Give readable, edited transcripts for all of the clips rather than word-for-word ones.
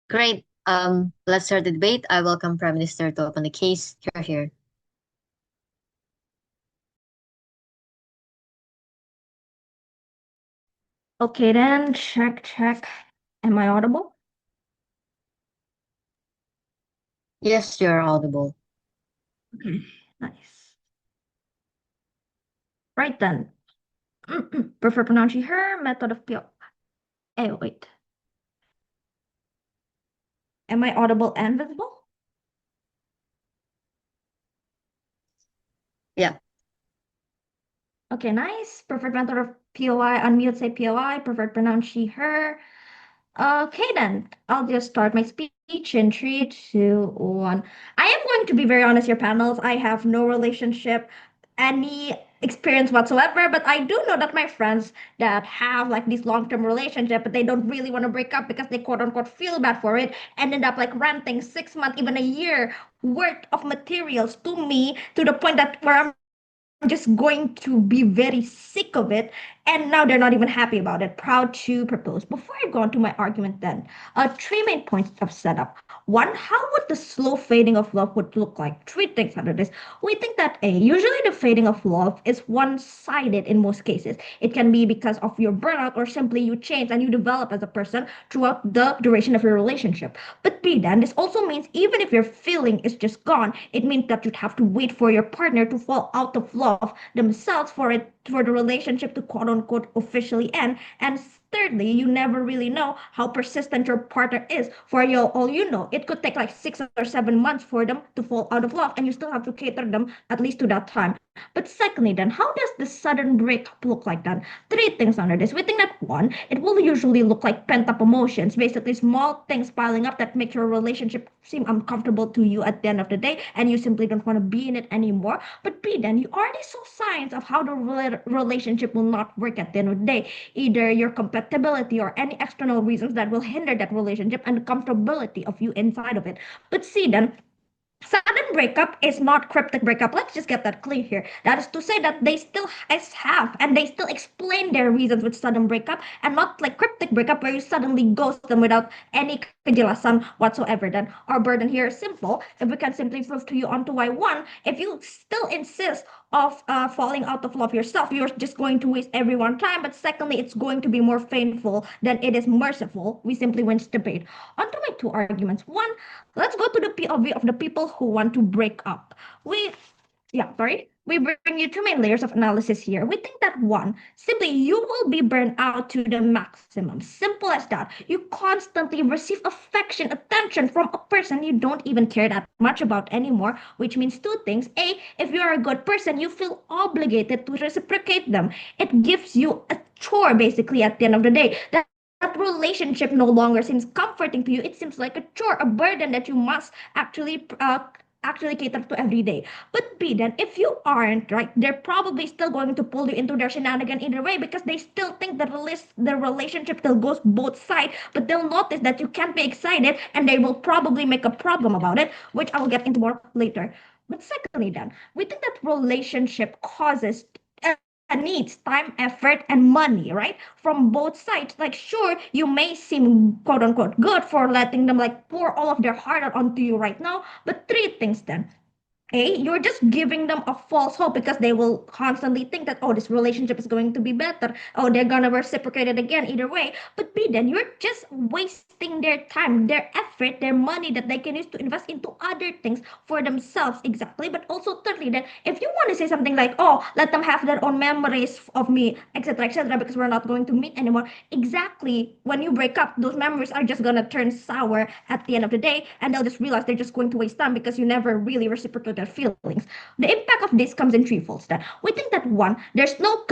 Great. Let's start the debate. I welcome Prime Minister to open the case. You're here. Okay, then check. Am I audible? Yes, you're audible. Okay, nice. Right then. Prefer pronouncing her method of pure. Oh, wait. Am I audible and visible? Yeah. Okay, nice. Preferred method of POI. Unmute, say POI. Preferred pronoun she, her. Okay, then I'll just start my speech in three, two, one. I am going to be very honest here, panels. I have no relationship, any experience whatsoever, but I do know that my friends that have like this long-term relationship, but they don't really want to break up because they quote unquote feel bad for it, ended up like renting 6 months, even a year worth of materials to me to the point that where I'm just going to be very sick of it. And now they're not even happy about it. Proud to propose. Before I go on to my argument, then, three main points of setup. One, how would the slow fading of love would look like? Three things under this. We think that usually the fading of love is one-sided in most cases. It can be because of your burnout or simply you change and you develop as a person throughout the duration of your relationship. But B, then this also means even if your feeling is just gone, it means that you'd have to wait for your partner to fall out of love themselves for the relationship to quote unquote officially end. And thirdly, you never really know how persistent your partner is. For you, all you know, it could take like 6 or 7 months for them to fall out of love, and you still have to cater them at least to that time. But secondly, then, how does the sudden breakup look like then? Three things under this. We think that one, it will usually look like pent-up emotions, basically small things piling up that make your relationship seem uncomfortable to you at the end of the day, and you simply don't want to be in it anymore. But B, then you already saw signs of how the relationship will not work at the end of the day. Either your compatibility or any external reasons that will hinder that relationship and the comfortability of you inside of it. But C, then sudden breakup is not cryptic breakup. Let's just get that clear here. That is to say that they still have and they still explain their reasons with sudden breakup and not like cryptic breakup where you suddenly ghost them without any kejelasan whatsoever. Then our burden here is simple. If we can simply prove to you onto why one, if you still insist of falling out of love yourself, you're just going to waste everyone's time. But secondly, it's going to be more painful than it is merciful. We simply win this debate. On to my two arguments. One, let's go to the POV of the people who want to break up. We bring you two main layers of analysis here. We think that one, simply you will be burned out to the maximum. Simple as that. You constantly receive affection, attention from a person you don't even care that much about anymore, which means two things. A, if you're a good person, you feel obligated to reciprocate them. It gives you a chore basically at the end of the day. That relationship no longer seems comforting to you. It seems like a chore, a burden that you must actually cater to every day. But B, then if you aren't right, they're probably still going to pull you into their shenanigan either way because they still think that the relationship still goes both sides. But they'll notice that you can't be excited, and they will probably make a problem about it, which I will get into more later. But secondly, then we think that relationship causes needs time, effort, and money, right? From both sides. Like, sure, you may seem quote unquote good for letting them like pour all of their heart out onto you right now, but three things then. A, you're just giving them a false hope because they will constantly think that, oh, this relationship is going to be better. Oh, they're gonna reciprocate it again either way. But B, then you're just wasting their time, their effort, their money that they can use to invest into other things for themselves, exactly. But also, thirdly, then if you want to say something like, oh, let them have their own memories of me, etc., because we're not going to meet anymore. Exactly. When you break up, those memories are just gonna turn sour at the end of the day, and they'll just realize they're just going to waste time because you never really reciprocate their feelings. The impact of this comes in threefolds. That we think that one, there's no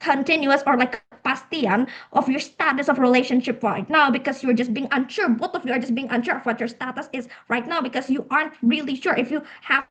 continuous or like pastian of your status of relationship right now because you're just being unsure. Both of you are just being unsure of what your status is right now because you aren't really sure if you have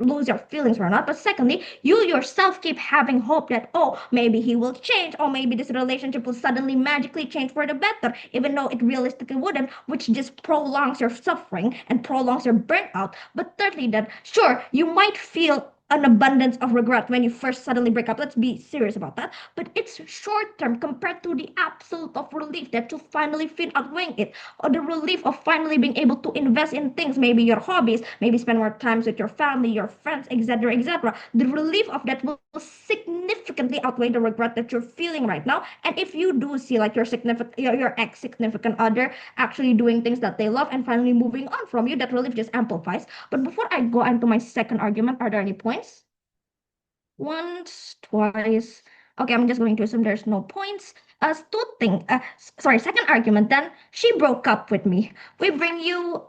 lose your feelings or not. But secondly, you yourself keep having hope that, oh, maybe he will change, or maybe this relationship will suddenly magically change for the better, even though it realistically wouldn't, which just prolongs your suffering and prolongs your burnout. But thirdly, that sure, you might feel an abundance of regret when you first suddenly break up. Let's be serious about that. But it's short term compared to the absolute of relief that you finally feel outweighing it, or the relief of finally being able to invest in things, maybe your hobbies, maybe spend more times with your family, your friends, etc., etc. The relief of that will significantly outweigh the regret that you're feeling right now. And if you do see like your ex significant other actually doing things that they love and finally moving on from you, that relief just amplifies. But before I go into my second argument, are there any points? Once, twice. Okay, I'm just going to assume there's no points. Sorry, second argument then. She broke up with me. We bring you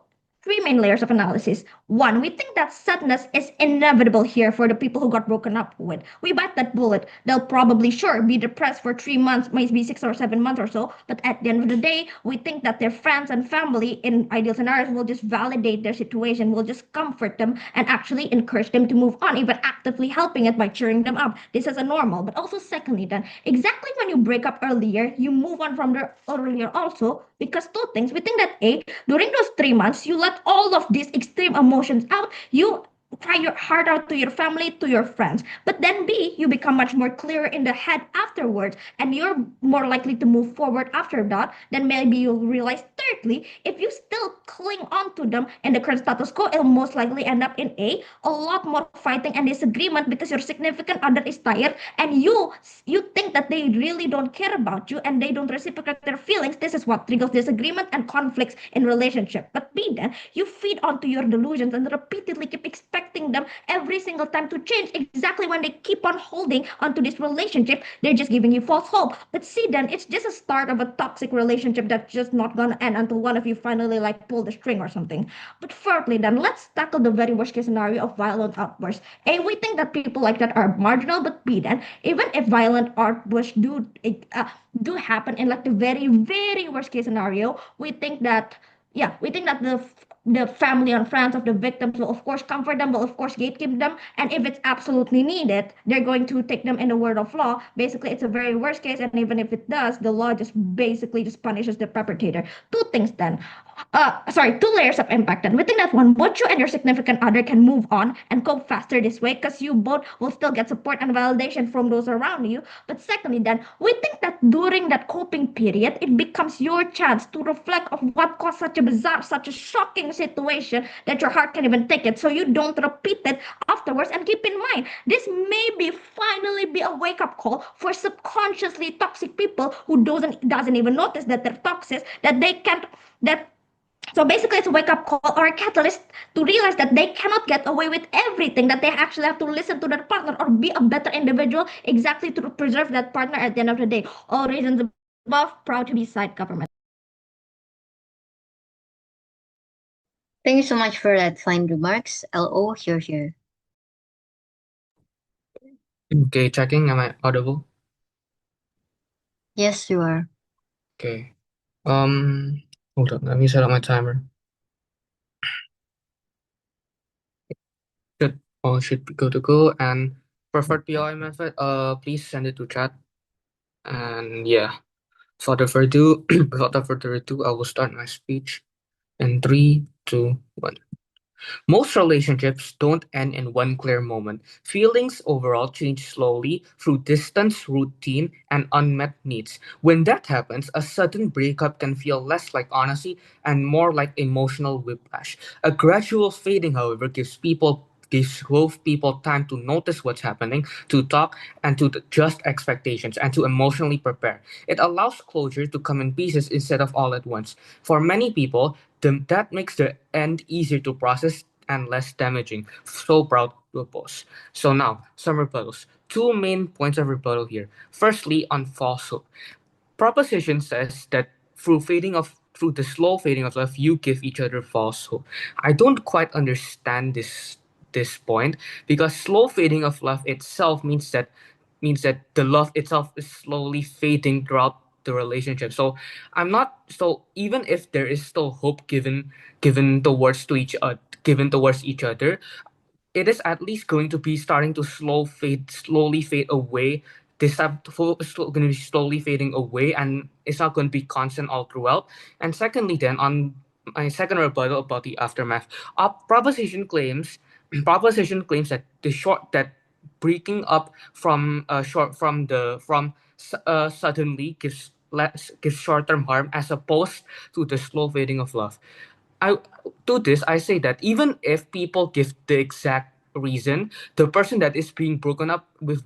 three main layers of analysis. One, we think that sadness is inevitable here for the people who got broken up with. We bite that bullet. They'll probably, sure, be depressed for 3 months, maybe 6 or 7 months or so. But at the end of the day, we think that their friends and family, in ideal scenarios, will just validate their situation, will just comfort them, and actually encourage them to move on, even actively helping it by cheering them up. This is a normal. But also, secondly, then, exactly when you break up earlier, you move on from there earlier also, because two things. We think that A, during those 3 months, you let all of these extreme emotions out. You cry your heart out to your family, to your friends. But then B, you become much more clear in the head afterwards, and you're more likely to move forward after that. Then maybe you'll realize, thirdly, if you still cling on to them in the current status quo, it'll most likely end up in a lot more fighting and disagreement because your significant other is tired and you think that they really don't care about you and they don't reciprocate their feelings. This is what triggers disagreement and conflicts in relationship. But B, then you feed onto your delusions and repeatedly keep expecting them every single time to change. Exactly when they keep on holding onto this relationship, they're just giving you false hope. But see, then it's just a start of a toxic relationship that's just not gonna end until one of you finally like pull the string or something. But thirdly, then let's tackle the very worst case scenario of violent outbursts. A, we think that people like that are marginal, but B, then even if violent outbursts do happen in like the very very worst case scenario, we think that we think that the family and friends of the victims will of course comfort them, will of course gatekeep them, and if it's absolutely needed, they're going to take them in the word of law. Basically, it's a very worst case, and even if it does, the law just basically just punishes the perpetrator. Two things then. Two layers of impact. And we think that one, both you and your significant other can move on and cope faster this way because you both will still get support and validation from those around you. But secondly, then we think that during that coping period, it becomes your chance to reflect of what caused such a bizarre, such a shocking situation that your heart can't even take it. So you don't repeat it afterwards. And keep in mind, this may be finally be a wake-up call for subconsciously toxic people who doesn't even notice that they're toxic, that they can't that so basically, it's a wake up call or a catalyst to realize that they cannot get away with everything, that they actually have to listen to their partner or be a better individual exactly to preserve that partner at the end of the day. All reasons above, proud to be side government. Thank you so much for that fine remarks. LO, here. Okay, checking. Am I audible? Yes, you are. Okay. Hold on. Let me set up my timer. Should be good to go. And preferred POI method, please send it to chat. And yeah, without further ado, I will start my speech in 3, 2, 1. Most relationships don't end in one clear moment. Feelings overall change slowly through distance, routine, and unmet needs. When that happens, a sudden breakup can feel less like honesty and more like emotional whiplash. A gradual fading, however, gives both people time to notice what's happening, to talk, and to adjust expectations, and to emotionally prepare. It allows closure to come in pieces instead of all at once. For many people, that makes the end easier to process and less damaging. So proud to oppose. So now, some rebuttals. Two main points of rebuttal here. Firstly, on falsehood. Proposition says that through the slow fading of love, you give each other false hope. I don't quite understand this point because slow fading of love itself means that the love itself is slowly fading throughout the relationship. So even if there is still hope given towards each other, it is at least going to be starting to slowly fade away. This type of hope is going to be slowly fading away, and it's not going to be constant all throughout. And secondly, then on my second rebuttal about the aftermath, our proposition claims proposition claims that breaking up suddenly gives short-term harm as opposed to the slow fading of love. I To this I say that even if people give the exact reason, the person that is being broken up with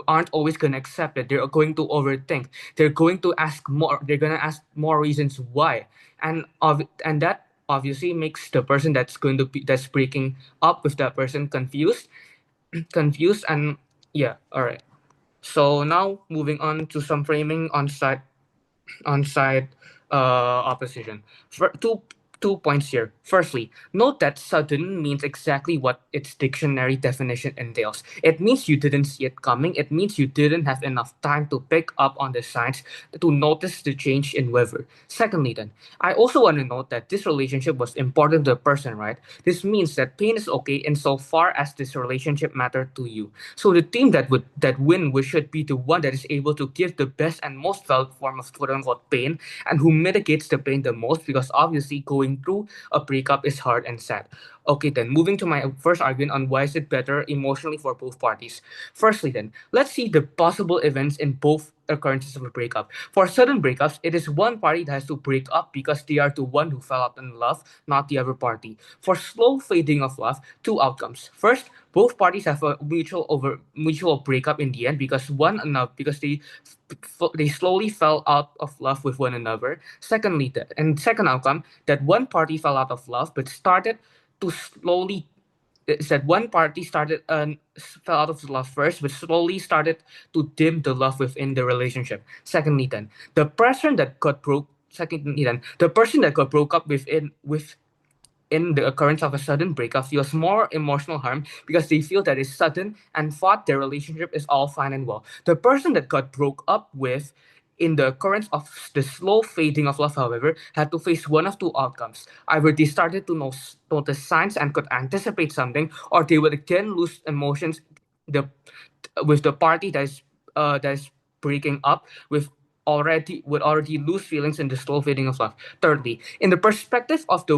aren't always gonna accept it. They're going to overthink. They're going to ask more. They're gonna ask more reasons why, and that obviously makes the person that's breaking up with that person confused, and yeah, all right. So now moving on to some framing on side opposition. For two points here. Firstly, note that sudden means exactly what its dictionary definition entails. It means you didn't see it coming. It means you didn't have enough time to pick up on the signs to notice the change in weather. Secondly, then, I also want to note that this relationship was important to the person, right? This means that pain is okay insofar as this relationship mattered to you. So the team that win we should be the one that is able to give the best and most felt form of quote unquote pain and who mitigates the pain the most, because obviously going through a breakup is hard and sad. Okay, then moving to my first argument on why is it better emotionally for both parties. Firstly, then, let's see the possible events in both occurrences of a breakup. For sudden breakups, it is one party that has to break up because they are the one who fell out in love, not the other party. For slow fading of love, two outcomes. First, both parties have a mutual breakup in the end because they slowly fell out of love with one another. Second outcome, that one party fell out of love but started to slowly said one party started fell out of love first, but slowly started to dim the love within the relationship. Secondly, then the person that got broke up with in the occurrence of a sudden breakup feels more emotional harm because they feel that it's sudden and thought their relationship is all fine and well. The person that got broke up with in the occurrence of the slow fading of love, however, had to face one of two outcomes. Either they started to notice signs and could anticipate something, or they would again lose emotions the with the party that is breaking up would already lose feelings in the slow fading of love. Thirdly, in the perspective of the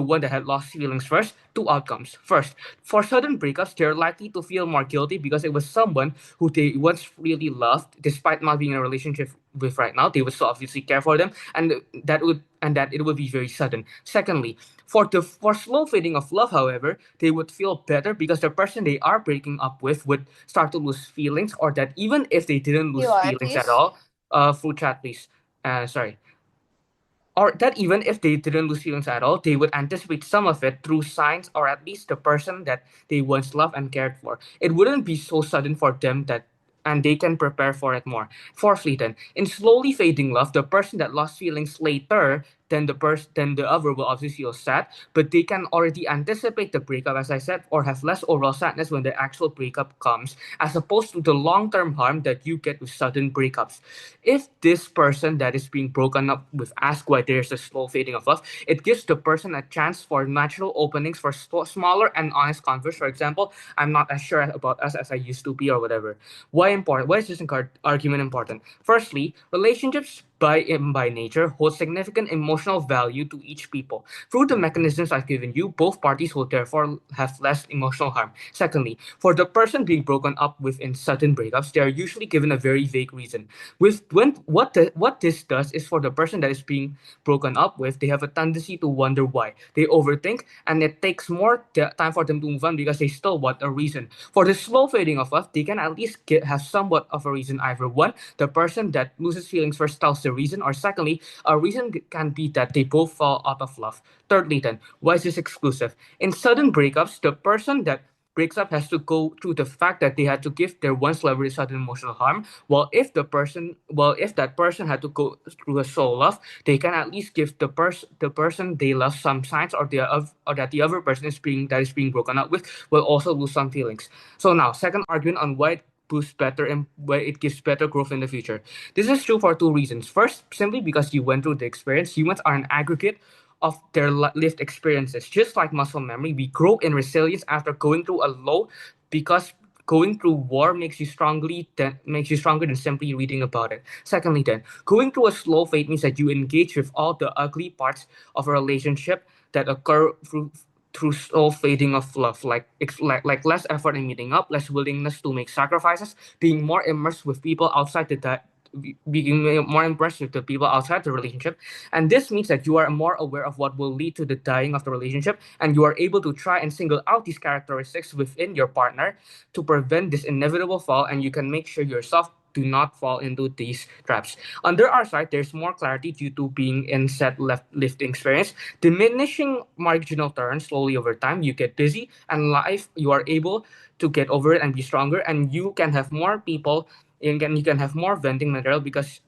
one that had lost feelings first, two outcomes. First, for sudden breakups, they're likely to feel more guilty because it was someone who they once really loved, despite not being in a relationship with right now. They would still obviously care for them, and that it would be very sudden. Secondly, for slow fading of love, however, they would feel better because the person they are breaking up with would start to lose feelings, or that even if they didn't lose feelings at all, full chat please. Sorry, or that even if they didn't lose feelings at all, they would anticipate some of it through signs or at least the person that they once loved and cared for. It wouldn't be so sudden for them and they can prepare for it more. Fourthly, then, in slowly fading love, the person that lost feelings later than the other will obviously feel sad, but they can already anticipate the breakup, as I said, or have less overall sadness when the actual breakup comes, as opposed to the long-term harm that you get with sudden breakups. If this person that is being broken up with asks why there's a slow fading of love, it gives the person a chance for natural openings for smaller and honest converse. For example, I'm not as sure about us as I used to be, or whatever. Why important? Why is this argument important? Firstly, relationships by nature hold significant emotional value to each people. Through the mechanisms I've given you, both parties will therefore have less emotional harm. Secondly, for the person being broken up with in sudden breakups, they are usually given a very vague reason. What this does is, for the person that is being broken up with, they have a tendency to wonder why. They overthink, and it takes more time for them to move on because they still want a reason. For the slow fading of love, they can at least have somewhat of a reason. Either one, the person that loses feelings first tells the reason, or secondly, a reason can be that they both fall out of love. Thirdly, then, why is this exclusive? In sudden breakups, the person that breaks up has to go through the fact that they had to give their once lovers sudden emotional harm. If that person had to go through a soul love, they can at least give the person they love some signs, or that the other person is being broken up with will also lose some feelings. So now, second argument on why it boosts better and why it gives better growth in the future. This is true for two reasons. First, simply because you went through the experience. Humans are an aggregate of their lived experiences. Just like muscle memory, we grow in resilience after going through a low, because going through war makes you stronger than simply reading about it. Secondly, then, going through a slow fade means that you engage with all the ugly parts of a relationship that occur through slow fading of love, like less effort in meeting up, less willingness to make sacrifices, being more immersed with people outside being more impressed with the people outside the relationship. And this means that you are more aware of what will lead to the dying of the relationship, and you are able to try and single out these characteristics within your partner to prevent this inevitable fall, and you can make sure yourself do not fall into these traps. Under our side, there's more clarity due to being in set lifting experience, diminishing marginal turns slowly over time. You get busy, and life, you are able to get over it and be stronger, and you can have more people, and you can have more venting material because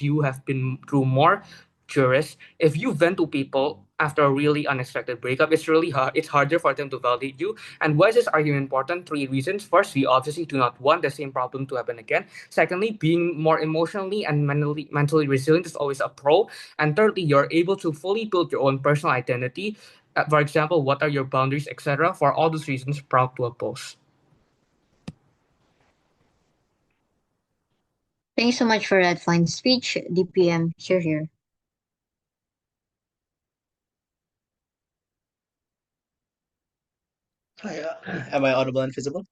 you have been through more curious. If you vent to people after a really unexpected breakup, it's really hard. It's harder for them to validate you. And why is this argument important? Three reasons. First, we obviously do not want the same problem to happen again. Secondly, being more emotionally and mentally resilient is always a pro. And thirdly, you're able to fully build your own personal identity. For example, what are your boundaries, etc. For all those reasons, proud to oppose. Thank you so much for that fine speech, DPM. Here. Hi, am I audible and visible?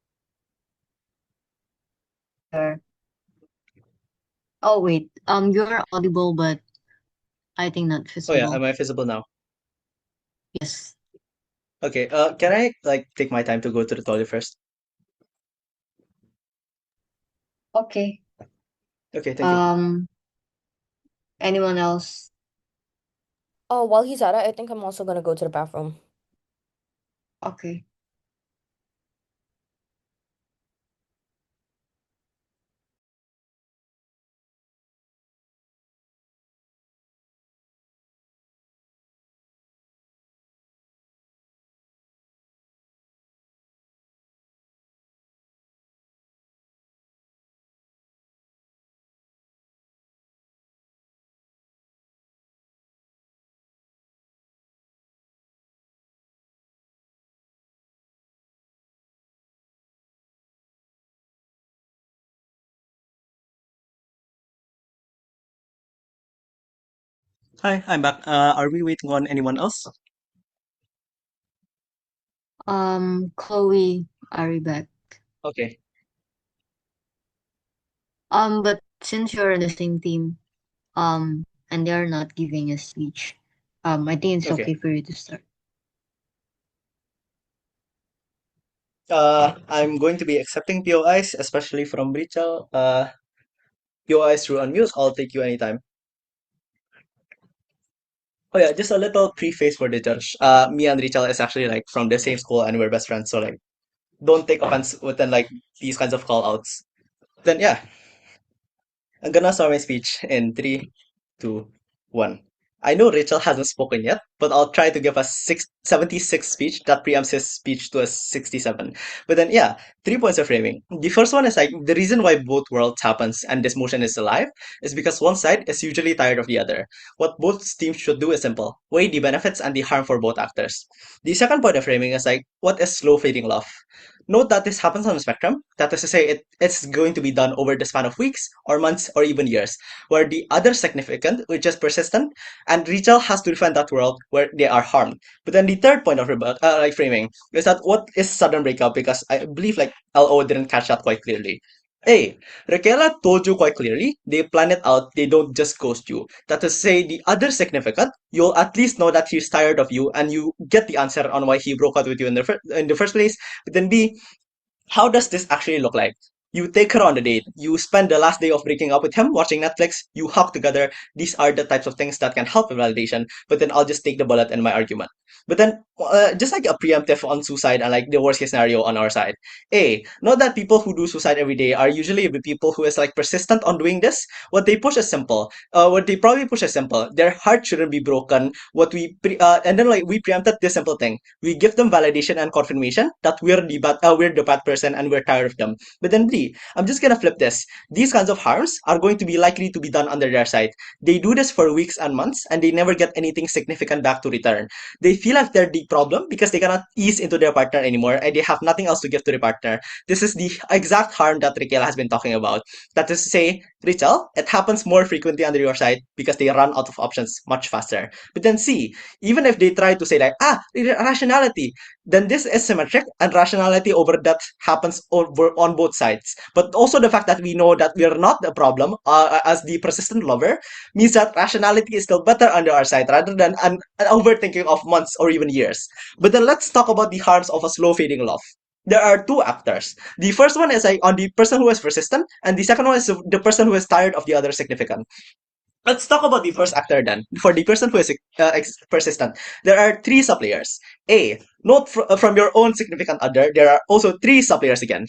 Sure. Oh wait, you're audible, but I think not Oh yeah, visible. am I visible now? Yes. Okay, can I like take my time to go to the toilet first? Okay. Okay, thank you. Anyone else? Oh, while he's at it, I think I'm also gonna go to the bathroom. Okay. Hi, I'm back. Are we waiting on anyone else? Chloe, are you back? Okay. But since you're in the same team, and they're not giving a speech, I think it's Okay. okay for you to start. I'm going to be accepting POIs, especially from Mcricel. POIs through unmute. I'll take you anytime. Oh yeah, just a little preface for the judge. Me and Mcricel is actually like from the same school and we're best friends, so like don't take offense with like these kinds of call outs. Then yeah, I'm gonna start my speech in 3, 2, 1. I know Rachel hasn't spoken yet, but I'll try to give a 76 speech that preempts his speech to a 67. But then, yeah, 3 points of framing. The first one is like the reason why both worlds happens and this motion is alive is because one side is usually tired of the other. What both teams should do is simple: weigh the benefits and the harm for both actors. The second point of framing is like what is slow fading love. Note that this happens on a spectrum. That is to say, it's going to be done over the span of weeks or months or even years, where the other significant, which is persistent, and Rachel has to defend that world where they are harmed. But then the third point of like framing is that what is sudden breakup? Because I believe like LO didn't catch that quite clearly. A. Raquela told you quite clearly, they plan it out, they don't just ghost you. That is to say, the other significant, you'll at least know that he's tired of you and you get the answer on why he broke up with you in the first place. But then B, how does this actually look like? You take her on a date. You spend the last day of breaking up with him watching Netflix. You hug together. These are the types of things that can help with validation. But then I'll just take the bullet in my argument. But then, just like a preemptive on suicide and like the worst case scenario on our side. A, not that people who do suicide every day are usually the people who is like persistent on doing this. What they push is simple. What they probably push is simple. Their heart shouldn't be broken. And then like we preempted this simple thing. We give them validation and confirmation that we're the bad person and we're tired of them. But then B, B, I'm just gonna flip this. These kinds of harms are going to be likely to be done under their side. They do this for weeks and months, and they never get anything significant back to return. They feel like they're the problem because they cannot ease into their partner anymore, and they have nothing else to give to the partner. This is the exact harm that Raquel has been talking about. That is to say, Rachel, it happens more frequently under your side because they run out of options much faster. But then C, even if they try to say like, rationality, then this is symmetric and rationality over that happens over on both sides. But also the fact that we know that we are not the problem as the persistent lover means that rationality is still better under our side rather than an overthinking of months or even years. But then let's talk about the harms of a slow fading love. There are two actors. The first one is like on the person who is persistent, and the second one is the person who is tired of the other significant. Let's talk about the first actor then. For the person who is persistent, there are three sub-layers. A, note from your own significant other, there are also three sub-layers again.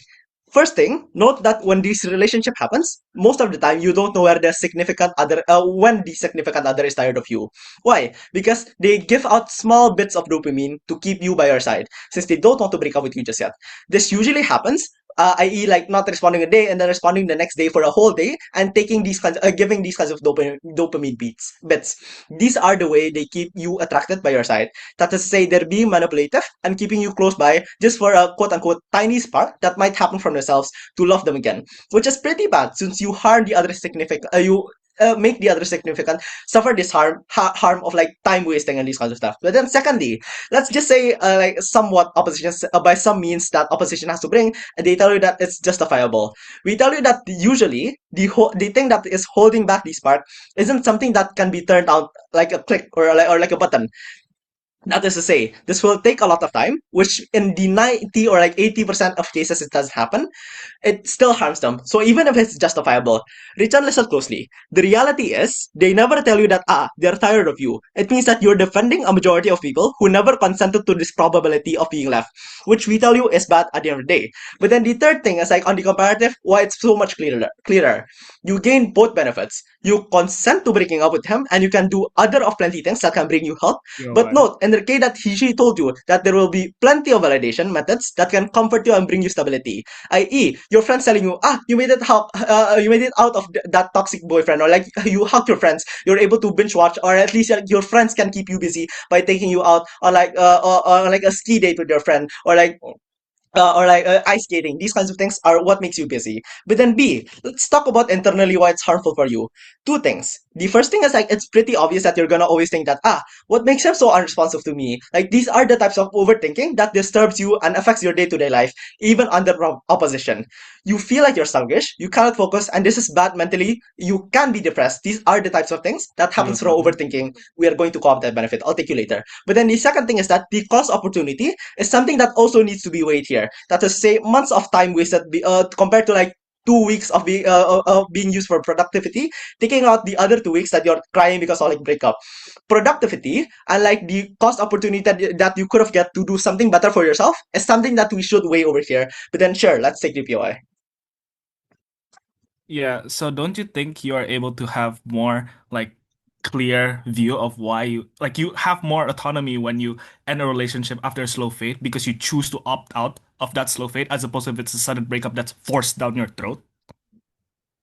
First thing, note that when this relationship happens, most of the time you don't know where the significant other, when the significant other is tired of you. Why? Because they give out small bits of dopamine to keep you by your side, since they don't want to break up with you just yet. This usually happens, i.e., like not responding a day and then responding the next day for a whole day, and taking these kinds, giving these kinds of dopamine bits. These are the way they keep you attracted by your side. That is to say, they're being manipulative and keeping you close by just for a quote unquote tiny spark that might happen from themselves to love them again, which is pretty bad since you harm the other significant. You make the other significant suffer this harm of like time wasting and these kinds of stuff. But then secondly, let's just say like somewhat opposition by some means that opposition has to bring, and they tell you that it's justifiable. We tell you that usually the thing that is holding back the spark isn't something that can be turned out like a click or like a button. That is to say, this will take a lot of time, which in the 90 or like 80% of cases it does happen, it still harms them. So even if it's justifiable, Richard, listen closely. The reality is, they never tell you that, they're tired of you. It means that you're defending a majority of people who never consented to this probability of being left, which we tell you is bad at the end of the day. But then the third thing is like on the comparative, why it's so much clearer. You gain both benefits. You consent to breaking up with him, and you can do other of plenty things that can bring you help. But note, in the case that she told you that there will be plenty of validation methods that can comfort you and bring you stability. I.e., your friends telling you, you made it out of that toxic boyfriend, or like you hugged your friends, you're able to binge watch, or at least your friends can keep you busy by taking you out on like a ski date with your friend, or like ice skating. These kinds of things are what makes you busy. But then B, let's talk about internally why it's harmful for you. Two things. The first thing is like it's pretty obvious that you're gonna always think that what makes him so unresponsive to me? Like these are the types of overthinking that disturbs you and affects your day-to-day life, even under opposition. You feel like you're sluggish, you cannot focus, and this is bad mentally. You can be depressed. These are the types of things that happens from overthinking. We are going to come up that benefit. I'll take you later. But then the second thing is that the cost opportunity is something that also needs to be weighed here. That is, say, months of time wasted compared to like 2 weeks of being used for productivity, taking out the other 2 weeks that you're crying because of like breakup. Productivity and like the cost opportunity that you could have get to do something better for yourself is something that we should weigh over here. But then sure, let's take the POI. Yeah, so don't you think you are able to have more like clear view of why you have more autonomy when you end a relationship after a slow fade because you choose to opt out of that slow fade as opposed to if it's a sudden breakup that's forced down your throat?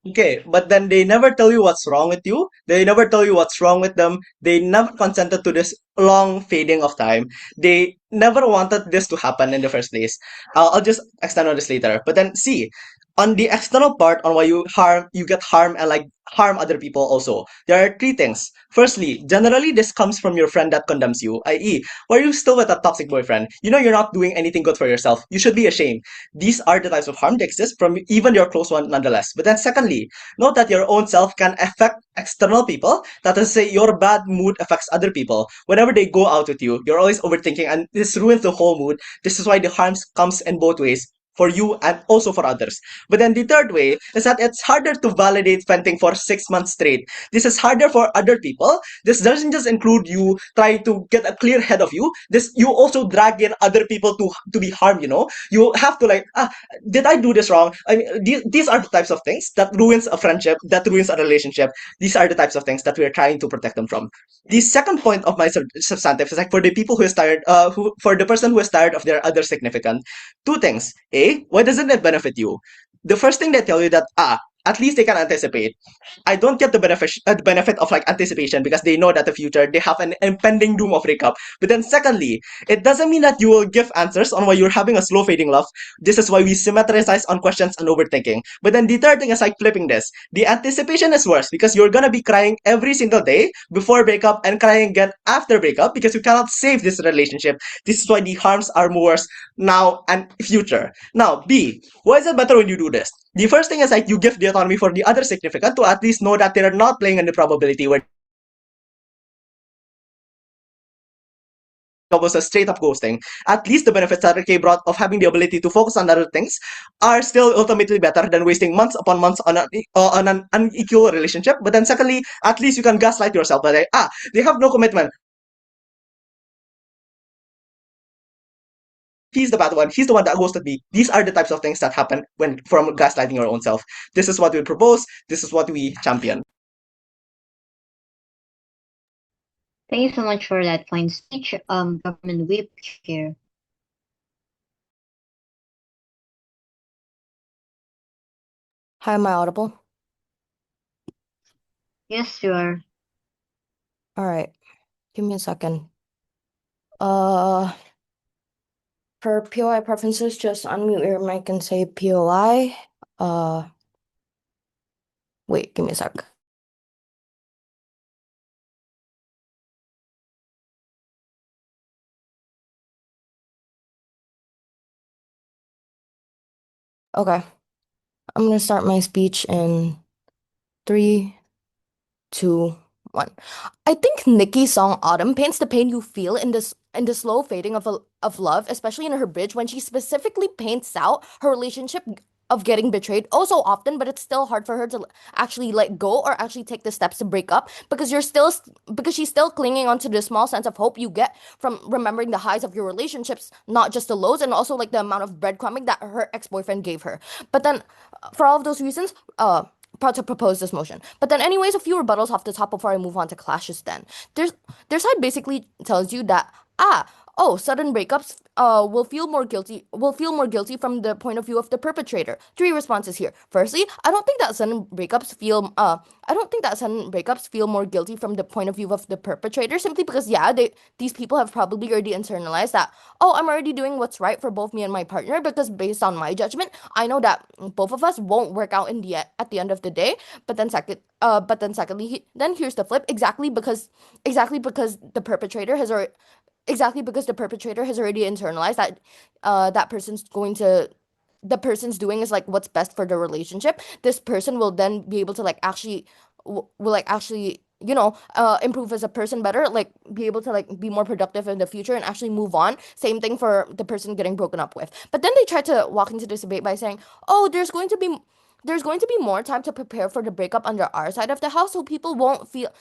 Okay, but then they never tell you what's wrong with you. They never tell you what's wrong with them. They never consented to this long fading of time. They never wanted this to happen in the first place. I'll just extend on this later. But then see, on the external part, on why you get harm and like harm other people also. There are three things. Firstly, generally this comes from your friend that condemns you, i.e., why are you still with a toxic boyfriend? You know you're not doing anything good for yourself. You should be ashamed. These are the types of harm that exist from even your close one nonetheless. But then secondly, note that your own self can affect external people. That is to say, your bad mood affects other people. Whenever they go out with you, you're always overthinking and this ruins the whole mood. This is why the harms comes in both ways, for you and also for others. But then the third way is that it's harder to validate venting for 6 months straight. This is harder for other people. This doesn't just include you trying to get a clear head of you. This you also drag in other people to be harmed, you know? You have to like, did I do this wrong? I mean, these are the types of things that ruins a friendship, that ruins a relationship. These are the types of things that we are trying to protect them from. The second point of my substantive is like for the people who is tired, for the person who is tired of their other significant, two things. A, why doesn't it benefit you? the first thing they tell you that at least they can anticipate. I don't get the benefit of like anticipation because they know that the future they have an impending doom of breakup. But then secondly, it doesn't mean that you will give answers on why you're having a slow fading love. This is why we symmetrize on questions and overthinking. But then the third thing is like flipping this. The anticipation is worse because you're gonna be crying every single day before breakup and crying again after breakup because you cannot save this relationship. This is why the harms are worse now and future. Now, B, why is it better when you do this? The first thing is like you give the autonomy for the other significant to at least know that they're not playing in the probability where was a straight up ghosting. At least the benefits that RK brought of having the ability to focus on other things are still ultimately better than wasting months upon months on an unequal relationship. But then secondly, at least you can gaslight yourself that like, they have no commitment. He's the bad one. He's the one that ghosted me. These are the types of things that happen when from gaslighting your own self. This is what we propose. This is what we champion. Thank you so much for that fine speech, Government Whip here. Hi, am I audible? Yes, you are. All right. Give me a second. For POI preferences, just unmute your mic and say POI. Wait, give me a sec. Okay. I'm gonna start my speech in 3, 2, 1. I think Nikki's song Autumn paints the pain you feel in the slow fading of love, especially in her bridge when she specifically paints out her relationship of getting betrayed oh so often, but it's still hard for her to actually let go or actually take the steps to break up because she's still clinging onto the small sense of hope you get from remembering the highs of your relationships, not just the lows, and also like the amount of breadcrumbing that her ex-boyfriend gave her. But then for all of those reasons, proud to propose this motion. But then anyways, a few rebuttals off the top before I move on to clashes then. Their side basically tells you that sudden breakups will feel more guilty from the point of view of the perpetrator. 3 responses here. Firstly, I don't think that sudden breakups feel more guilty from the point of view of the perpetrator simply because these people have probably already internalized that I'm already doing what's right for both me and my partner because based on my judgment, I know that both of us won't work out at the end of the day. But then secondly, then here's the flip. Exactly because the perpetrator has already internalized that the person's doing is like what's best for the relationship. This person will then be able to like actually improve as a person better, like be able to like be more productive in the future and actually move on. Same thing for the person getting broken up with. But then they try to walk into this debate by saying, there's going to be more time to prepare for the breakup under our side of the house so people won't feel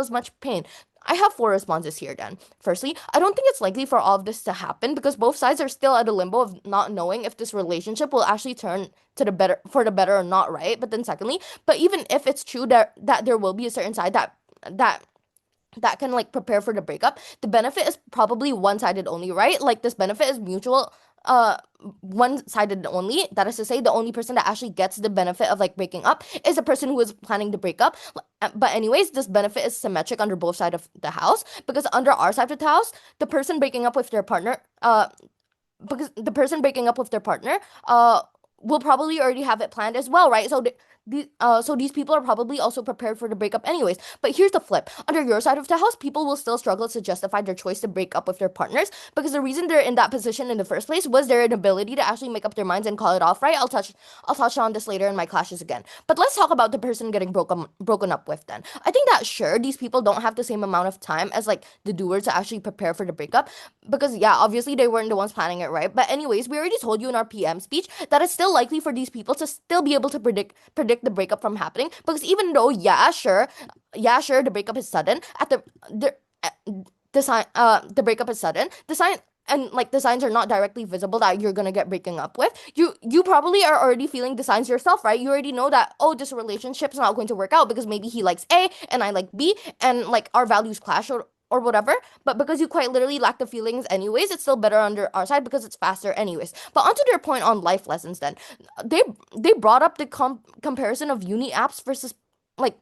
as much pain. I have 4 responses here then. Firstly, I don't think it's likely for all of this to happen because both sides are still at a limbo of not knowing if this relationship will actually turn to the better or not, right? But then secondly, but even if it's true that there will be a certain side that can like prepare for the breakup, the benefit is probably one-sided only, right? Like this benefit is mutual, one-sided only. That is to say, the only person that actually gets the benefit of like breaking up is the person who is planning the breakup. But anyways, this benefit is symmetric under both sides of the house because under our side of the house, the person breaking up with their partner, will probably already have it planned as well, right? So these people are probably also prepared for the breakup anyways. But here's the flip. Under your side of the house, people will still struggle to justify their choice to break up with their partners because the reason they're in that position in the first place was their inability to actually make up their minds and call it off, right? I'll touch on this later in my clashes again. But let's talk about the person getting broken up with then. I think that sure, these people don't have the same amount of time as like the doers to actually prepare for the breakup because obviously they weren't the ones planning it, right? But anyways, we already told you in our PM speech that it's still likely for these people to still be able to predict the breakup from happening because even though the breakup is sudden the breakup is sudden, the sign and like the signs are not directly visible that you're gonna get breaking up with, you probably are already feeling the signs yourself, right? You already know that this relationship's not going to work out because maybe he likes A and I like B and like our values clash or whatever, but because you quite literally lack the feelings anyways, it's still better under our side because it's faster anyways. But onto their point on life lessons then. They they brought up the comparison of uni apps like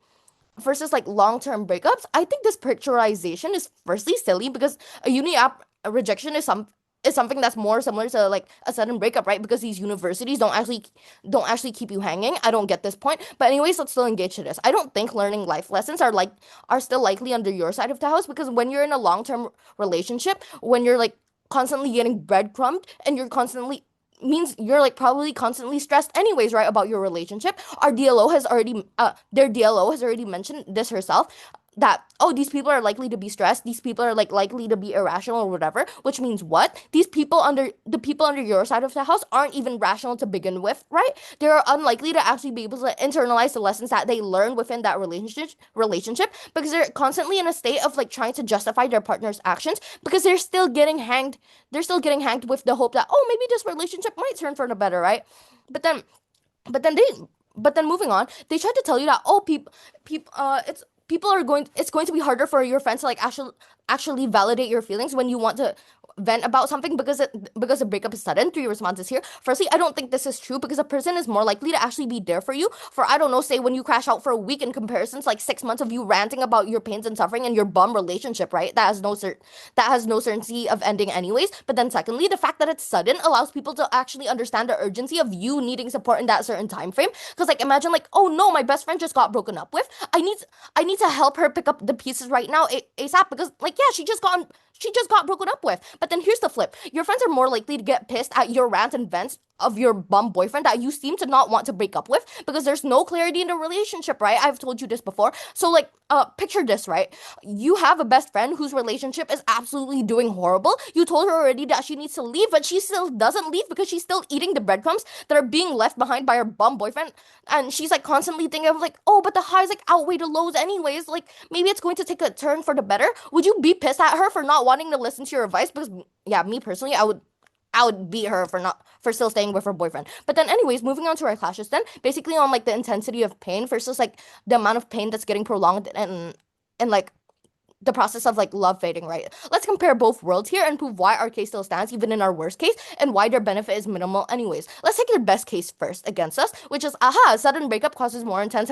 versus long-term breakups. I think this picturization is firstly silly because a uni app rejection is something that's more similar to like a sudden breakup, right? Because these universities don't actually keep you hanging. I don't get this point. But anyways, let's still engage to this. I don't think learning life lessons are still likely under your side of the house because when you're in a long-term relationship, when you're like constantly getting breadcrumbed and you're constantly means you're like probably constantly stressed anyways, right, about your relationship. Their DLO has already mentioned this herself that oh, these people are likely to be stressed, these people are like likely to be irrational or whatever, which means what? The people under your side of the house aren't even rational to begin with, right? They're unlikely to actually be able to internalize the lessons that they learn within that relationship because they're constantly in a state of like trying to justify their partner's actions because they're still getting hanged with the hope that oh, maybe this relationship might turn for the better, right? But then but then they but then moving on, they try to tell you that oh, it's going to be harder for your friends to like actually validate your feelings when you want to vent about something because the breakup is sudden. Three responses here. Firstly, I don't think this is true because a person is more likely to actually be there for you for I don't know, say when you crash out for a week in comparisons like 6 months of you ranting about your pains and suffering and your bum relationship, right? That has no certainty of ending anyways. But then secondly, the fact that it's sudden allows people to actually understand the urgency of you needing support in that certain time frame. Because like imagine like, oh no, my best friend just got broken up with. I need to help her pick up the pieces right now ASAP because like yeah, she just got broken up with. But then here's the flip. Your friends are more likely to get pissed at your rant and vents of your bum boyfriend that you seem to not want to break up with because there's no clarity in the relationship, right? I've told you this before. So like picture this, right? You have a best friend whose relationship is absolutely doing horrible. You told her already that she needs to leave, but she still doesn't leave because she's still eating the breadcrumbs that are being left behind by her bum boyfriend. And she's like constantly thinking of like, oh, but the highs like outweigh the lows anyways. Like maybe it's going to take a turn for the better. Would you be pissed at her for not wanting to listen to your advice? Because yeah, me personally, I would beat her for still staying with her boyfriend. But then anyways, moving on to our clashes then, basically on like the intensity of pain versus like the amount of pain that's getting prolonged and like the process of like love fading, right? Let's compare both worlds here and prove why our case still stands even in our worst case and why their benefit is minimal anyways. Let's take their best case first against us, which is aha, sudden breakup causes more intense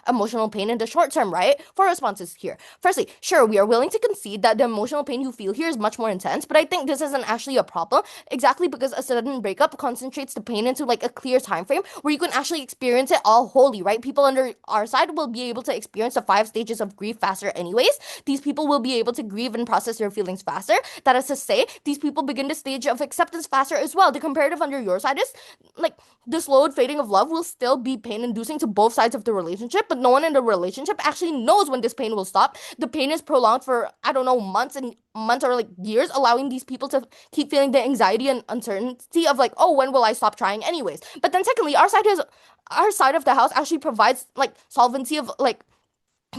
emotional pain in the short term, right? Four responses here. Firstly, sure, we are willing to concede that the emotional pain you feel here is much more intense, but I think this isn't actually a problem exactly because a sudden breakup concentrates the pain into like a clear time frame where you can actually experience it all wholly, right? People under our side will be able to experience the 5 stages of grief faster anyways. These people will be able to grieve and process their feelings faster. That is to say, these people begin the stage of acceptance faster as well. The comparative under your side is like the slowed fading of love will still be pain inducing to both sides of the relationship, but no one in the relationship actually knows when this pain will stop. The pain is prolonged for, I don't know, months and months or like years, allowing these people to keep feeling the anxiety and uncertainty of like, oh, when will I stop trying anyways? But then secondly, our side of the house actually provides like solvency of like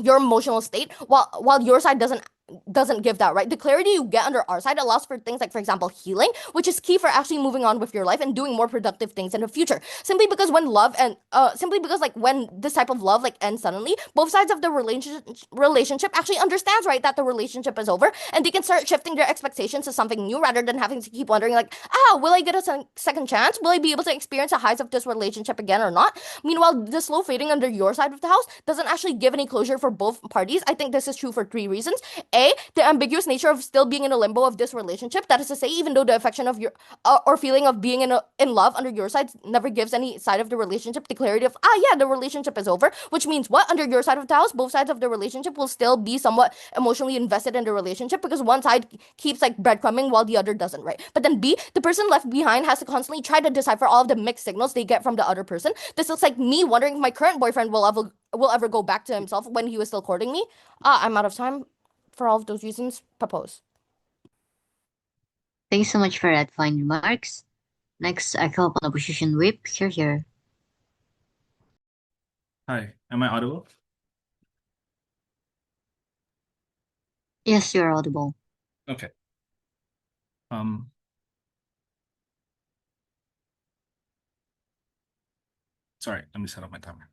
your emotional state while your side doesn't give that, right? The clarity you get under our side allows for things like, for example, healing, which is key for actually moving on with your life and doing more productive things in the future. Simply because like when this type of love like ends suddenly, both sides of the relationship actually understands, right, that the relationship is over and they can start shifting their expectations to something new rather than having to keep wondering like, will I get a second chance? Will I be able to experience the highs of this relationship again or not? Meanwhile, the slow fading under your side of the house doesn't actually give any closure for both parties. I think this is true for three reasons. A, the ambiguous nature of still being in a limbo of this relationship. That is to say, even though the affection of your or feeling of being in love under your side never gives any side of the relationship the clarity of yeah, the relationship is over. Which means what? Under your side of the house, both sides of the relationship will still be somewhat emotionally invested in the relationship because one side keeps like breadcrumbing while the other doesn't, right? But then B, the person left behind has to constantly try to decipher all of the mixed signals they get from the other person. This looks like me wondering if my current boyfriend will ever go back to himself when he was still courting me. I'm out of time. For all of those reasons, propose. Thanks so much for that fine remarks. Next, I call upon opposition whip. Here. Hi, am I audible? Yes, you're audible. Okay. Um, sorry, let me set up my timer.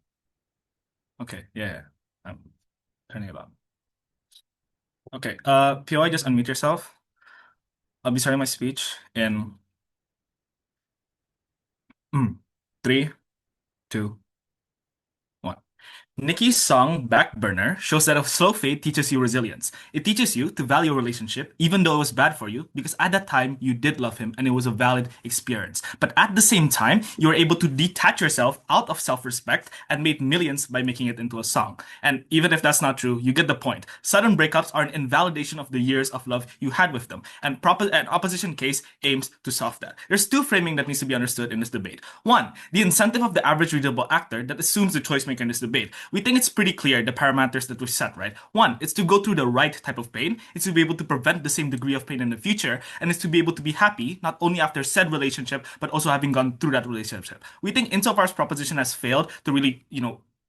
Okay, yeah, I'm turning it on. Okay, POI, just unmute yourself. I'll be starting my speech in 3, 2, 1. Nikki's song Back Burner shows that a slow fade teaches you resilience. It teaches you to value a relationship even though it was bad for you because at that time you did love him and it was a valid experience. But at the same time, you were able to detach yourself out of self-respect and made millions by making it into a song. And even if that's not true, you get the point. Sudden breakups are an invalidation of the years of love you had with them. And an opposition case aims to solve that. There's two framing that needs to be understood in this debate. One, the incentive of the average readable actor that assumes the choice maker in this debate. We think it's pretty clear the parameters that we've set, right? One, it's to go through the right type of pain. It's to be able to prevent the same degree of pain in the future. And it's to be able to be happy, not only after said relationship, but also having gone through that relationship. We think insofar as proposition has failed to really,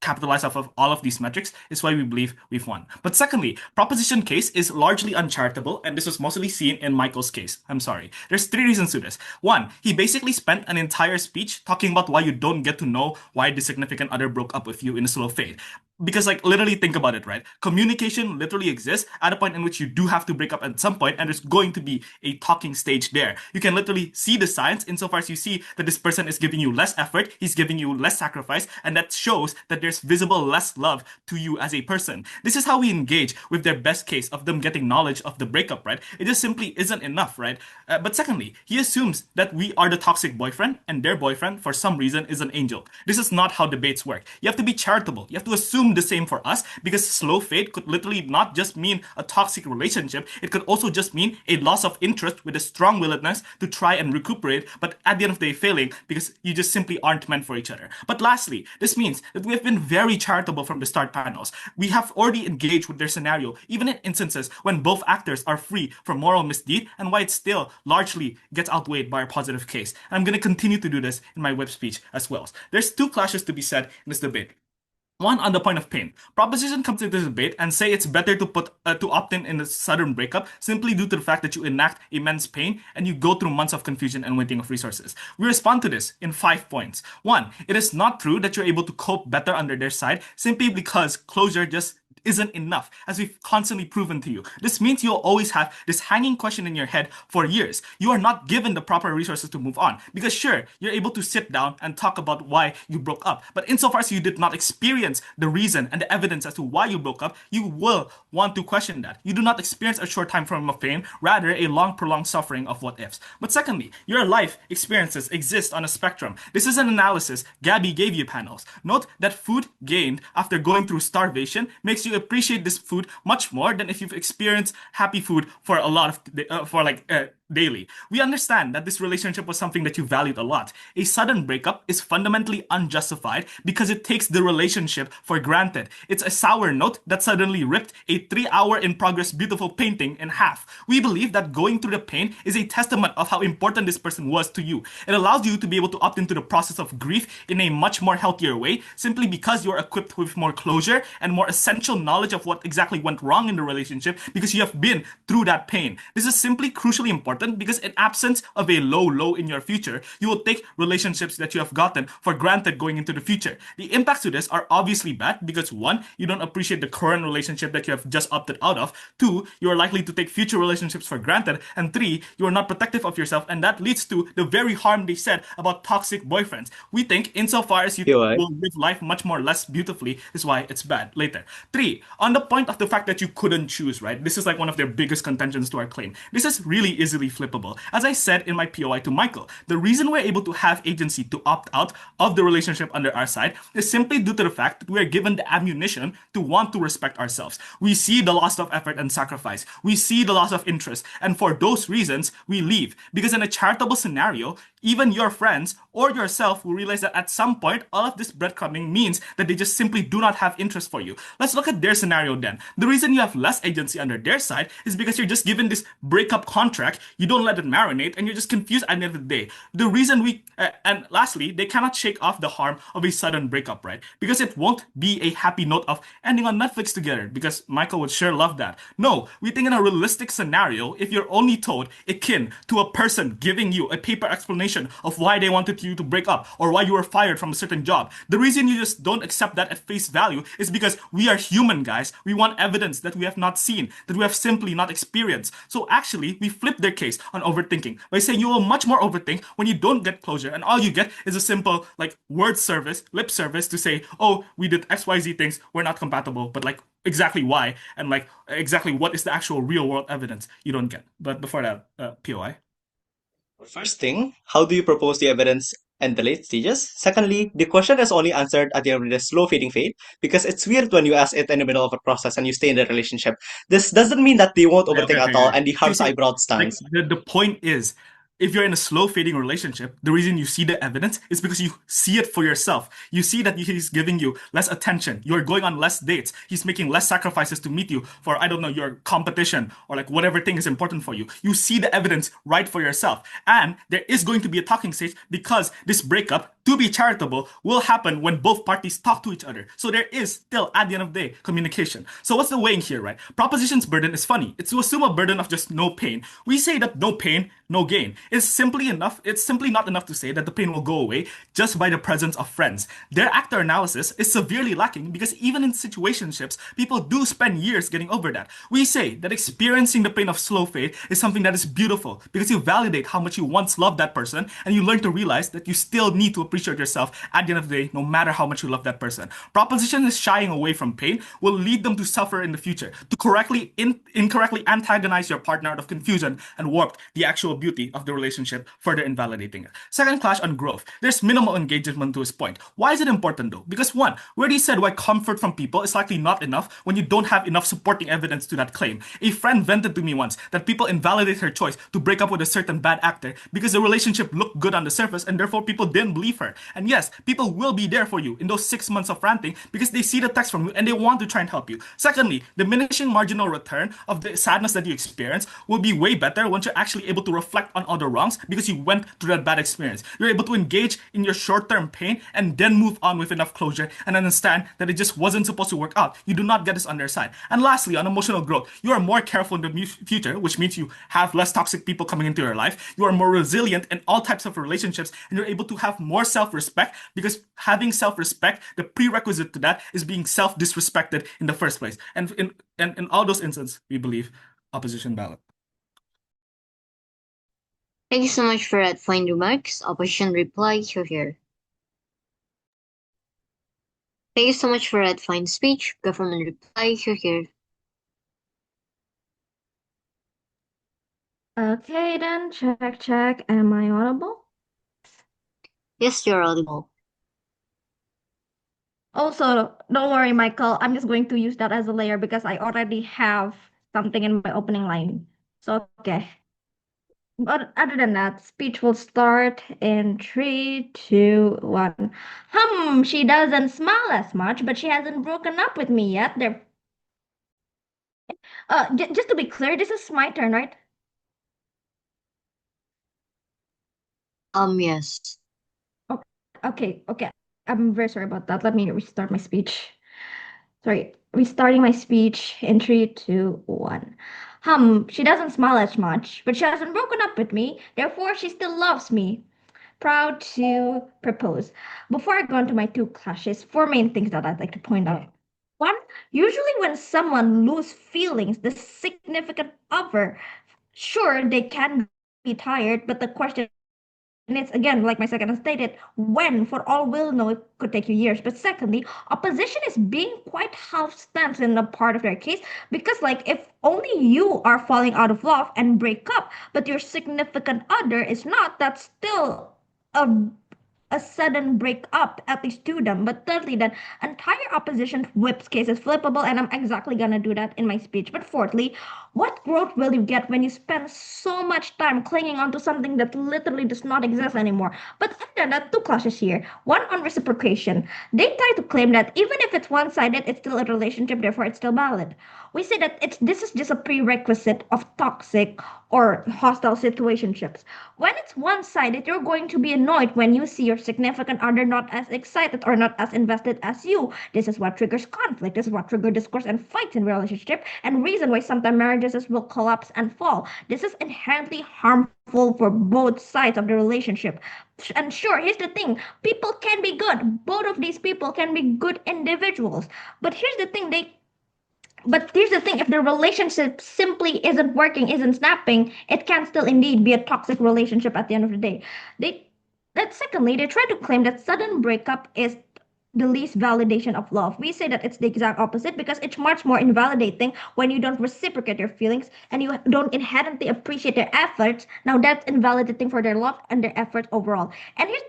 capitalize off of all of these metrics is why we believe we've won. But secondly, proposition case is largely uncharitable, and this was mostly seen in Michael's case. I'm sorry. There's 3 reasons to this. One, he basically spent an entire speech talking about why you don't get to know why the significant other broke up with you in a slow fade. Because, literally think about it, right? Communication literally exists at a point in which you do have to break up at some point, and there's going to be a talking stage there. You can literally see the signs insofar as you see that this person is giving you less effort, he's giving you less sacrifice, and that shows that there's visible less love to you as a person. This is how we engage with their best case of them getting knowledge of the breakup, right? It just simply isn't enough, right? But secondly, he assumes that we are the toxic boyfriend, and their boyfriend, for some reason, is an angel. This is not how debates work. You have to be charitable. You have to assume the same for us because slow fade could literally not just mean a toxic relationship, it could also just mean a loss of interest with a strong willingness to try and recuperate, but at the end of the day failing because you just simply aren't meant for each other. But lastly, this means that we have been very charitable from the start panels. We have already engaged with their scenario, even in instances when both actors are free from moral misdeed and why it still largely gets outweighed by our positive case. And I'm going to continue to do this in my whip speech as well. There's 2 clashes to be said in this debate. One, on the point of pain. Proposition comes into this debate and say it's better to opt in a sudden breakup simply due to the fact that you enact immense pain and you go through months of confusion and waiting of resources. We respond to this in 5 points. One, it is not true that you're able to cope better under their side simply because closure just isn't enough, as we've constantly proven to you. This means you'll always have this hanging question in your head for years. You are not given the proper resources to move on. Because sure, you're able to sit down and talk about why you broke up. But insofar as you did not experience the reason and the evidence as to why you broke up, you will want to question that. You do not experience a short time frame of pain, rather a long prolonged suffering of what ifs. But secondly, your life experiences exist on a spectrum. This is an analysis Gabby gave you panels. Note that food gained after going through starvation makes you appreciate this food much more than if you've experienced happy food for a lot of daily. We understand that this relationship was something that you valued a lot. A sudden breakup is fundamentally unjustified because it takes the relationship for granted. It's a sour note that suddenly ripped a 3-hour in progress beautiful painting in half. We believe that going through the pain is a testament of how important this person was to you. It allows you to be able to opt into the process of grief in a much more healthier way simply because you're equipped with more closure and more essential knowledge of what exactly went wrong in the relationship because you have been through that pain. This is simply crucially important because in absence of a low in your future, you will take relationships that you have gotten for granted going into the future. The impacts to this are obviously bad because 1, you don't appreciate the current relationship that you have just opted out of. 2, you are likely to take future relationships for granted. And 3, you are not protective of yourself, and that leads to the very harm they said about toxic boyfriends. We think insofar as you POI. will live life much more less beautifully is why it's bad later. 3, on the point of the fact that you couldn't choose, right? This is like one of their biggest contentions to our claim. This is really easily flippable. As I said in my POI to Michael, the reason we're able to have agency to opt out of the relationship under our side is simply due to the fact that we are given the ammunition to want to respect ourselves. We see the loss of effort and sacrifice. We see the loss of interest. And for those reasons, we leave. Because in a charitable scenario, even your friends or yourself will realize that at some point, all of this breadcrumbing means that they just simply do not have interest for you. Let's look at their scenario then. The reason you have less agency under their side is because you're just given this breakup contract, you don't let it marinate, and you're just confused at the end of the day. The reason and lastly, they cannot shake off the harm of a sudden breakup, right? Because it won't be a happy note of ending on Netflix together, because Michael would sure love that. No, we think in a realistic scenario, if you're only told akin to a person giving you a paper explanation explanation of why they wanted you to break up or why you were fired from a certain job. The reason you just don't accept that at face value is because we are human, guys. We want evidence that we have not seen, that we have simply not experienced. So actually, we flip their case on overthinking by saying you will much more overthink when you don't get closure, and all you get is a simple like word service, lip service to say, oh, we did XYZ things, we're not compatible, but like exactly why and like exactly what is the actual real world evidence you don't get. But before that, POI. First thing, how do you propose the evidence and the late stages? Secondly, the question is only answered at the end of the slow fading fade because it's weird when you ask it in the middle of a process and you stay in the relationship. This doesn't mean that they won't overthink at all and the harm's eyebrow Like stands. the point is, if you're in a slow fading relationship, the reason you see the evidence is because you see it for yourself. You see that he's giving you less attention. You're going on less dates. He's making less sacrifices to meet you for, I don't know, your competition or like whatever thing is important for you. You see the evidence right for yourself. And there is going to be a talking stage because this breakup, to be charitable, will happen when both parties talk to each other. So there is still, at the end of the day, communication. So what's the weighing here, right? Proposition's burden is funny. It's to assume a burden of just no pain. We say that no pain, no gain. It's simply not enough to say that the pain will go away just by the presence of friends. Their actor analysis is severely lacking because even in situationships, people do spend years getting over that. We say that experiencing the pain of slow fade is something that is beautiful because you validate how much you once loved that person and you learn to realize that you still need to appreciate yourself at the end of the day, no matter how much you love that person. Proposition is shying away from pain will lead them to suffer in the future, to incorrectly antagonize your partner out of confusion and warp the actual beauty of the relationship, further invalidating it. Second clash on growth. There's minimal engagement to his point. Why is it important though? Because one, we already said why comfort from people is likely not enough when you don't have enough supporting evidence to that claim. A friend vented to me once that people invalidate her choice to break up with a certain bad actor because the relationship looked good on the surface and therefore people didn't believe her. And yes, people will be there for you in those 6 months of ranting because they see the text from you and they want to try and help you. Secondly, diminishing marginal return of the sadness that you experience will be way better once you're actually able to reflect on other wrongs because you went through that bad experience. You're able to engage in your short-term pain and then move on with enough closure and understand that it just wasn't supposed to work out. You do not get this on their side. And lastly, on emotional growth, you are more careful in the future, which means you have less toxic people coming into your life. You are more resilient in all types of relationships and you're able to have more self-respect because having self-respect, the prerequisite to that is being self-disrespected in the first place. And in all those instances, we believe opposition ballot. Thank you so much for that fine remarks. Opposition reply here. Thank you so much for that fine speech. Government reply here. Okay, then check. Am I audible? Yes, you're audible. Also, don't worry, Michael. I'm just going to use that as a layer because I already have something in my opening line. So, okay. But other than that, speech will start in 3, 2, 1. She doesn't smile as much, but she hasn't broken up with me yet. Just to be clear, this is my turn, right? Yes. Okay. I'm very sorry about that. Let me restart my speech. Sorry, restarting my speech in 3, 2, 1. She doesn't smile as much, but she hasn't broken up with me. Therefore, she still loves me. Proud to propose. Before I go into my 2 clashes, 4 main things that I'd like to point out. One, usually when someone loses feelings, the significant other, sure, they can be tired, but the question is again, like my second stated, when, for all we'll know, it could take you years. But secondly, opposition is being quite half stance in a part of their case because, like, if only you are falling out of love and break up, but your significant other is not, that's still a sudden breakup, at least to them. But thirdly, then entire opposition whips case is flippable, and I'm exactly gonna do that in my speech. But fourthly, what growth will you get when you spend so much time clinging onto something that literally does not exist anymore? But then there are 2 clashes here. One on reciprocation. They try to claim that even if it's one-sided, it's still a relationship, therefore it's still valid. We say that this is just a prerequisite of toxic or hostile situationships. When it's one-sided, you're going to be annoyed when you see your significant other not as excited or not as invested as you. This is what triggers conflict. This is what triggers discourse and fights in relationship, and reason why sometimes marriages will collapse and fall. This is inherently harmful for both sides of the relationship. And sure, here's the thing: people can be good. Both of these people can be good individuals. But here's the thing: if the relationship simply isn't working, isn't snapping, it can still indeed be a toxic relationship at the end of the day. They that secondly, they try to claim that sudden breakup is the least validation of love. We say that it's the exact opposite because it's much more invalidating when you don't reciprocate their feelings and you don't inherently appreciate their efforts. Now that's invalidating for their love and their efforts overall. And here's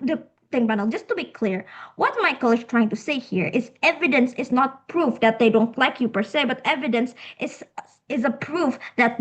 the thing, Banal, just to be clear, what Michael is trying to say here is evidence is not proof that they don't like you per se, but evidence is a proof that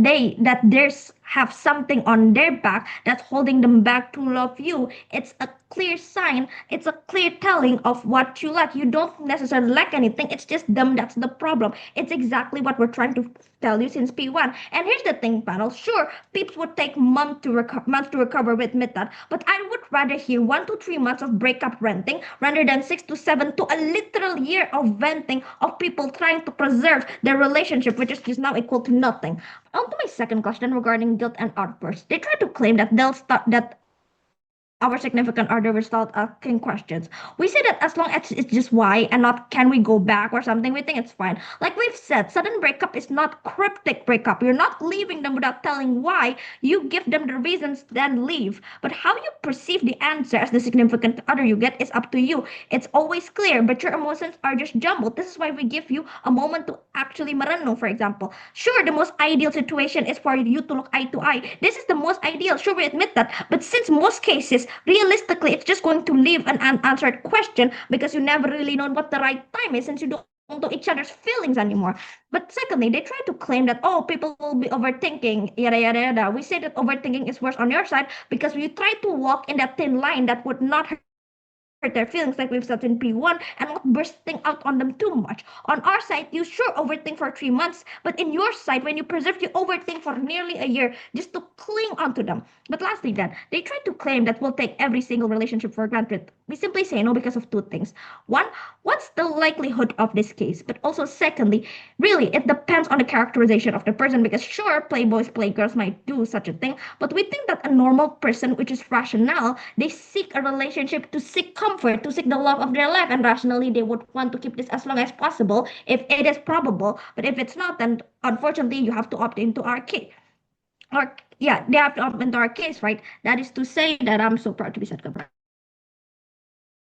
there's have something on their back that's holding them back to love you. It's a clear sign, it's a clear telling of what you like. You don't necessarily lack anything, it's just them that's the problem. It's exactly what we're trying to tell you since P1. And here's the thing, panel. Sure, peeps would take months to recover, we admit that, but I would rather hear 1 to 3 months of breakup ranting rather than 6 to 7 to a literal year of venting of people trying to preserve their relationship, which is just now equal to nothing. On to my second question regarding guilt and outbursts. They try to claim that our significant other will start asking questions. We say that as long as it's just why and not can we go back or something, we think it's fine. Like we've said, sudden breakup is not cryptic breakup. You're not leaving them without telling why. You give them the reasons, then leave. But how you perceive the answer as the significant other you get is up to you. It's always clear, but your emotions are just jumbled. This is why we give you a moment to actually maranong, for example. Sure, the most ideal situation is for you to look eye to eye. This is the most ideal, sure, we admit that. But since most cases, realistically, it's just going to leave an unanswered question because you never really know what the right time is since you don't know each other's feelings anymore. But secondly, they try to claim that, oh, people will be overthinking, yada, yada, yada. We say that overthinking is worse on your side because you try to walk in that thin line that would not hurt their feelings like we've said in P1 and not bursting out on them too much. On our side, you sure overthink for 3 months, but in your side, when you preserve, you overthink for nearly a year just to cling onto them. But lastly, then, they try to claim that we'll take every single relationship for granted. We simply say no because of two things. One, what's the likelihood of this case? But also, secondly, really, it depends on the characterization of the person because sure, playboys, playgirls might do such a thing, but we think that a normal person, which is rational, they seek a relationship to seek comfort, to seek the love of their life, and rationally, they would want to keep this as long as possible if it is probable. But if it's not, then unfortunately, you have to opt into our case. Or yeah, they have to opt into our case, right? That is to say that I'm so proud to be said, Gabriella.